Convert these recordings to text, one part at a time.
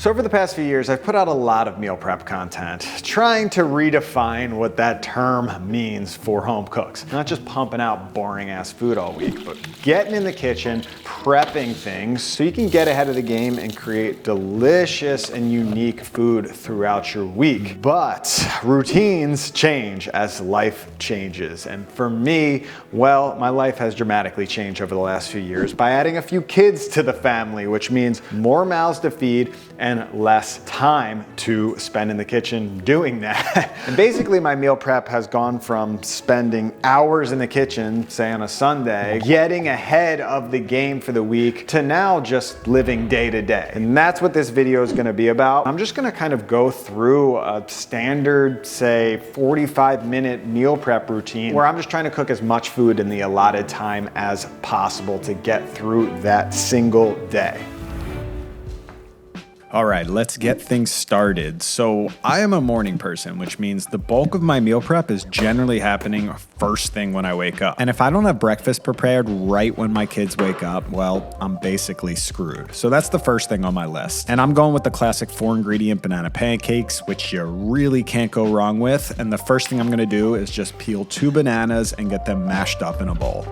So over the past few years, I've put out a lot of meal prep content, trying to redefine what that term means for home cooks. Not just pumping out boring ass food all week, but getting in the kitchen, prepping things so you can get ahead of the game and create delicious and unique food throughout your week. But routines change as life changes. And for me, well, my life has dramatically changed over the last few years by adding a few kids to the family, which means more mouths to feed and less time to spend in the kitchen doing that. And basically my meal prep has gone from spending hours in the kitchen, say on a Sunday, getting ahead of the game for the week, to now just living day to day. And that's what this video is gonna be about. I'm just gonna kind of go through a standard, say 45-minute meal prep routine where I'm just trying to cook as much food in the allotted time as possible to get through that single day. All right, let's get things started. So I am a morning person, which means the bulk of my meal prep is generally happening first thing when I wake up. And if I don't have breakfast prepared right when my kids wake up, well, I'm basically screwed. So that's the first thing on my list. And I'm going with the classic 4-ingredient banana pancakes, which you really can't go wrong with. And the first thing I'm gonna do is just peel 2 bananas and get them mashed up in a bowl.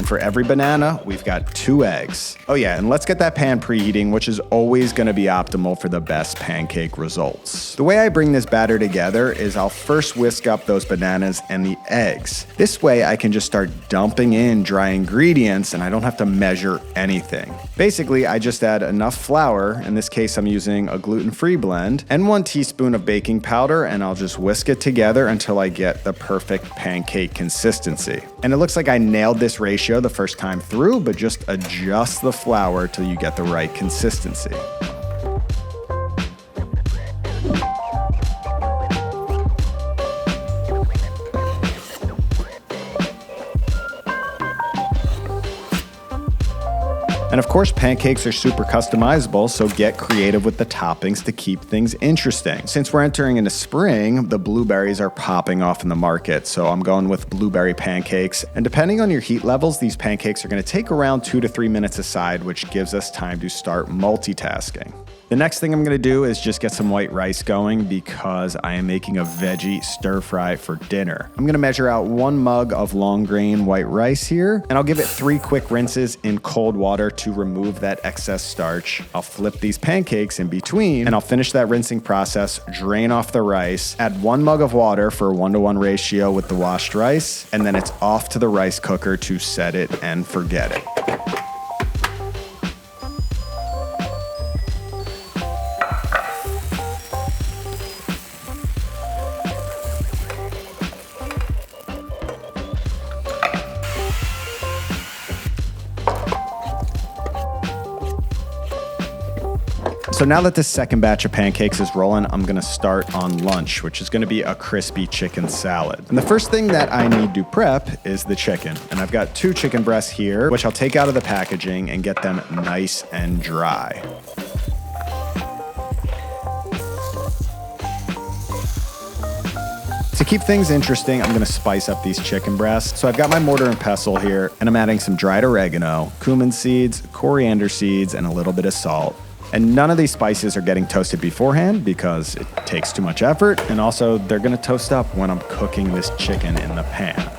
For every banana, we've got 2 eggs. Oh yeah, and let's get that pan preheating, which is always gonna be optimal for the best pancake results. The way I bring this batter together is I'll first whisk up those bananas and the eggs. This way I can just start dumping in dry ingredients and I don't have to measure anything. Basically, I just add enough flour, in this case I'm using a gluten-free blend, and 1 teaspoon of baking powder, and I'll just whisk it together until I get the perfect pancake consistency. And it looks like I nailed this ratio the first time through, but just adjust the flour till you get the right consistency. And of course, pancakes are super customizable, so get creative with the toppings to keep things interesting. Since we're entering into spring, the blueberries are popping off in the market, so I'm going with blueberry pancakes. And depending on your heat levels, these pancakes are gonna take around 2 to 3 minutes aside, which gives us time to start multitasking. The next thing I'm gonna do is just get some white rice going because I am making a veggie stir fry for dinner. I'm gonna measure out 1 mug of long grain white rice here, and I'll give it 3 quick rinses in cold water to remove that excess starch. I'll flip these pancakes in between, and I'll finish that rinsing process, drain off the rice, add 1 mug of water for a 1-to-1 ratio with the washed rice, and then it's off to the rice cooker to set it and forget it. So now that this second batch of pancakes is rolling, I'm gonna start on lunch, which is gonna be a crispy chicken salad. And the first thing that I need to prep is the chicken. And I've got 2 chicken breasts here, which I'll take out of the packaging and get them nice and dry. To keep things interesting, I'm gonna spice up these chicken breasts. So I've got my mortar and pestle here, and I'm adding some dried oregano, cumin seeds, coriander seeds, and a little bit of salt. And none of these spices are getting toasted beforehand because it takes too much effort, and also they're gonna toast up when I'm cooking this chicken in the pan.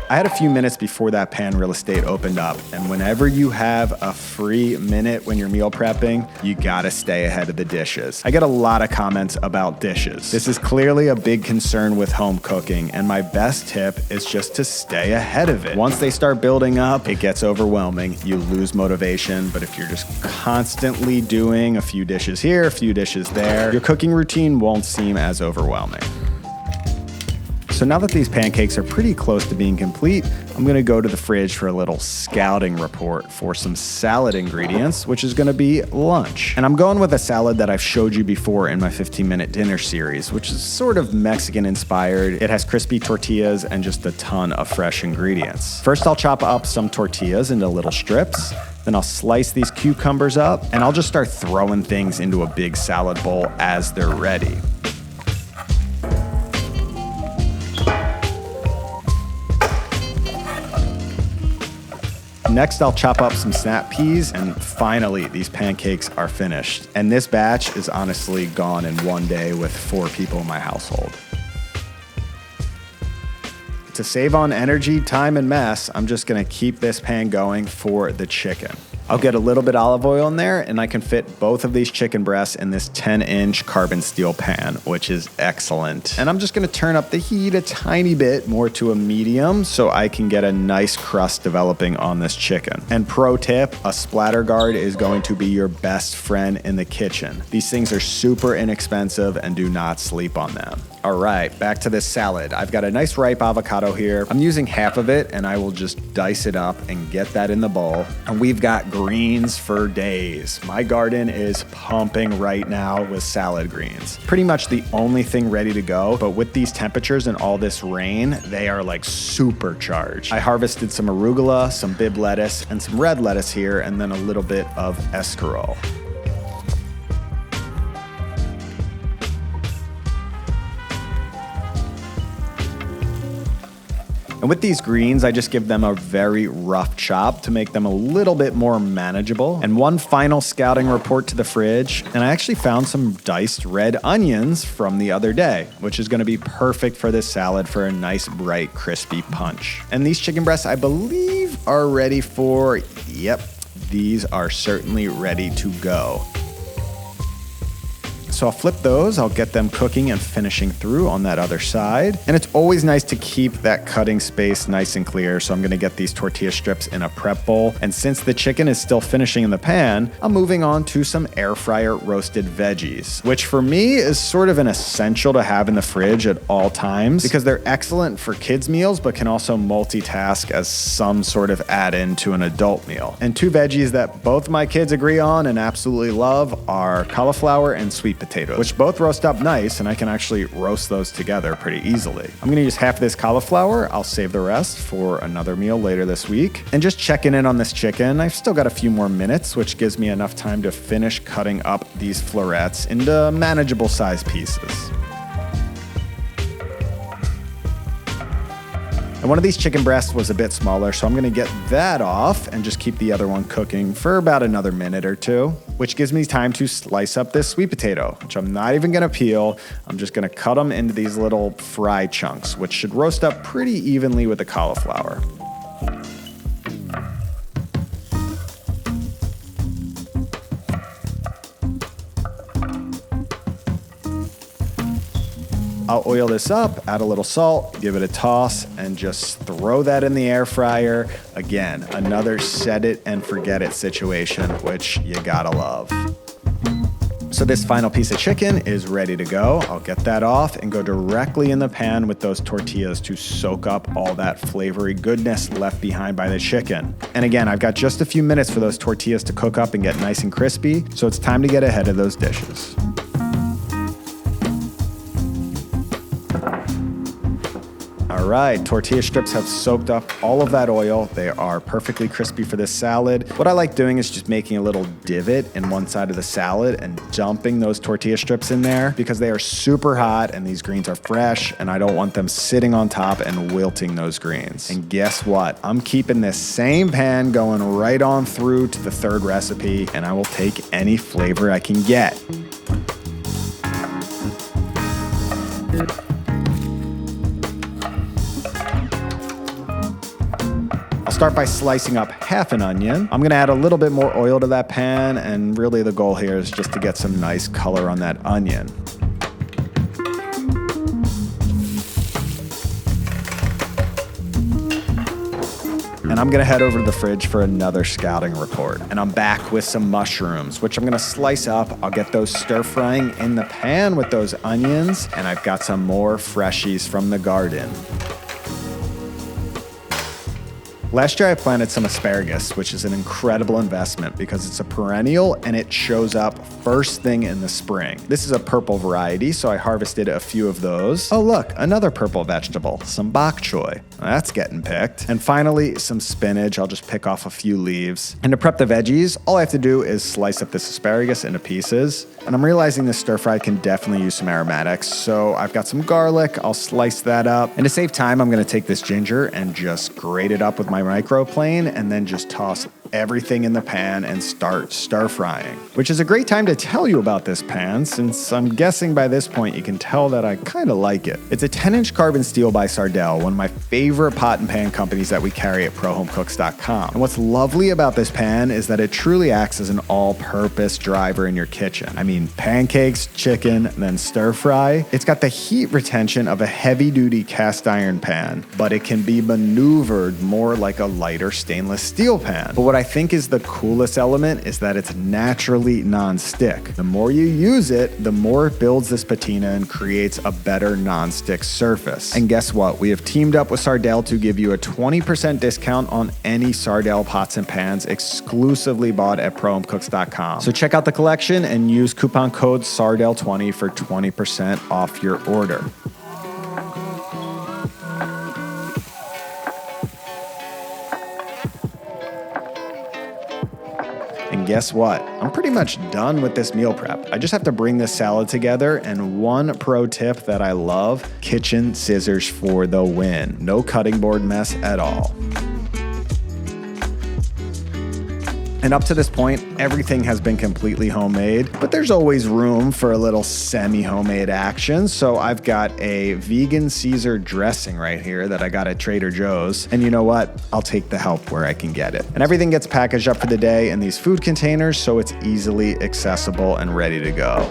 I had a few minutes before that pan real estate opened up, and whenever you have a free minute when you're meal prepping, you gotta stay ahead of the dishes. I get a lot of comments about dishes. This is clearly a big concern with home cooking, and my best tip is just to stay ahead of it. Once they start building up, it gets overwhelming, you lose motivation, but if you're just constantly doing a few dishes here, a few dishes there, your cooking routine won't seem as overwhelming. So now that these pancakes are pretty close to being complete, I'm gonna go to the fridge for a little scouting report for some salad ingredients, which is gonna be lunch. And I'm going with a salad that I've showed you before in my 15-minute dinner series, which is sort of Mexican inspired. It has crispy tortillas and just a ton of fresh ingredients. First, I'll chop up some tortillas into little strips. Then I'll slice these cucumbers up, and I'll just start throwing things into a big salad bowl as they're ready. Next, I'll chop up some snap peas, and finally, these pancakes are finished. And this batch is honestly gone in one day with 4 people in my household. To save on energy, time, and mess, I'm just gonna keep this pan going for the chicken. I'll get a little bit olive oil in there, and I can fit both of these chicken breasts in this 10-inch carbon steel pan, which is excellent. And I'm just gonna turn up the heat a tiny bit more to a medium so I can get a nice crust developing on this chicken. And pro tip, a splatter guard is going to be your best friend in the kitchen. These things are super inexpensive and do not sleep on them. All right, back to this salad. I've got a nice ripe avocado here. I'm using half of it, and I will just dice it up and get that in the bowl. And we've got greens for days. My garden is pumping right now with salad greens. Pretty much the only thing ready to go, but with these temperatures and all this rain, they are like supercharged. I harvested some arugula, some bib lettuce, and some red lettuce here, and then a little bit of escarole. And with these greens, I just give them a very rough chop to make them a little bit more manageable. And one final scouting report to the fridge, and I actually found some diced red onions from the other day, which is gonna be perfect for this salad for a nice, bright, crispy punch. And these chicken breasts, I believe, are ready for, yep, these are certainly ready to go. So I'll flip those, I'll get them cooking and finishing through on that other side. And it's always nice to keep that cutting space nice and clear, so I'm gonna get these tortilla strips in a prep bowl. And since the chicken is still finishing in the pan, I'm moving on to some air fryer roasted veggies, which for me is sort of an essential to have in the fridge at all times because they're excellent for kids' meals, but can also multitask as some sort of add-in to an adult meal. And 2 veggies that both my kids agree on and absolutely love are cauliflower and sweet potatoes, which both roast up nice, and I can actually roast those together pretty easily. I'm gonna use half of this cauliflower. I'll save the rest for another meal later this week. And just checking in on this chicken, I've still got a few more minutes, which gives me enough time to finish cutting up these florets into manageable size pieces. And one of these chicken breasts was a bit smaller, so I'm gonna get that off and just keep the other one cooking for about another minute or 2, which gives me time to slice up this sweet potato, which I'm not even gonna peel. I'm just gonna cut them into these little fry chunks, which should roast up pretty evenly with the cauliflower. I'll oil this up, add a little salt, give it a toss, and just throw that in the air fryer. Again, another set it and forget it situation, which you gotta love. So this final piece of chicken is ready to go. I'll get that off and go directly in the pan with those tortillas to soak up all that flavory goodness left behind by the chicken. And again, I've got just a few minutes for those tortillas to cook up and get nice and crispy, so it's time to get ahead of those dishes. All right, tortilla strips have soaked up all of that oil. They are perfectly crispy for this salad. What I like doing is just making a little divot in one side of the salad and dumping those tortilla strips in there because they are super hot and these greens are fresh and I don't want them sitting on top and wilting those greens. And guess what? I'm keeping this same pan going right on through to the third recipe, and I will take any flavor I can get. Start by slicing up half an onion. I'm gonna add a little bit more oil to that pan, and really the goal here is just to get some nice color on that onion. And and I'm gonna head over to the fridge for another scouting report. And I'm back with some mushrooms, which I'm gonna slice up. I'll get those stir frying in the pan with those onions, and I've got some more freshies from the garden. Last year I planted some asparagus, which is an incredible investment because it's a perennial and it shows up first thing in the spring. This is a purple variety, so I harvested a few of those. Oh look, another purple vegetable, some bok choy. That's getting picked. And finally, some spinach. I'll just pick off a few leaves. And to prep the veggies, all I have to do is slice up this asparagus into pieces. And I'm realizing this stir fry can definitely use some aromatics, so I've got some garlic. I'll slice that up. And to save time, I'm gonna take this ginger and just grate it up with my microplane and then just toss everything in the pan and start stir frying, which is a great time to tell you about this pan since I'm guessing by this point you can tell that I kind of like it. It's a 10-inch carbon steel by Sardell, one of my favorite pot and pan companies that we carry at ProHomeCooks.com. And what's lovely about this pan is that it truly acts as an all-purpose driver in your kitchen. I mean, pancakes, chicken, and then stir fry. It's got the heat retention of a heavy-duty cast iron pan, but it can be maneuvered more like a lighter stainless steel pan. But what I think is the coolest element is that it's naturally non-stick. The more you use it, the more it builds this patina and creates a better non-stick surface. And guess what? We have teamed up with Sardell to give you a 20% discount on any Sardell pots and pans exclusively bought at ProHomeCooks.com. So check out the collection and use coupon code SARDELL20 for 20% off your order. And guess what? I'm pretty much done with this meal prep. I just have to bring this salad together, and one pro tip that I love, kitchen scissors for the win. No cutting board mess at all. And up to this point, everything has been completely homemade, but there's always room for a little semi-homemade action. So I've got a vegan Caesar dressing right here that I got at Trader Joe's. And you know what? I'll take the help where I can get it. And everything gets packaged up for the day in these food containers, so it's easily accessible and ready to go.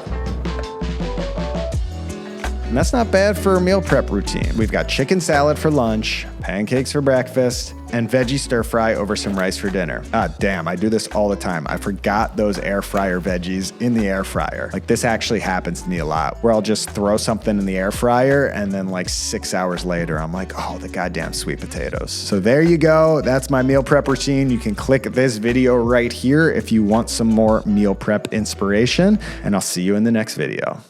And that's not bad for a meal prep routine. We've got chicken salad for lunch, pancakes for breakfast, and veggie stir fry over some rice for dinner. Ah, damn, I do this all the time. I forgot those air fryer veggies in the air fryer. Like, this actually happens to me a lot, where I'll just throw something in the air fryer and then like 6 hours later, I'm like, oh, the goddamn sweet potatoes. So there you go. That's my meal prep routine. You can click this video right here if you want some more meal prep inspiration, and I'll see you in the next video.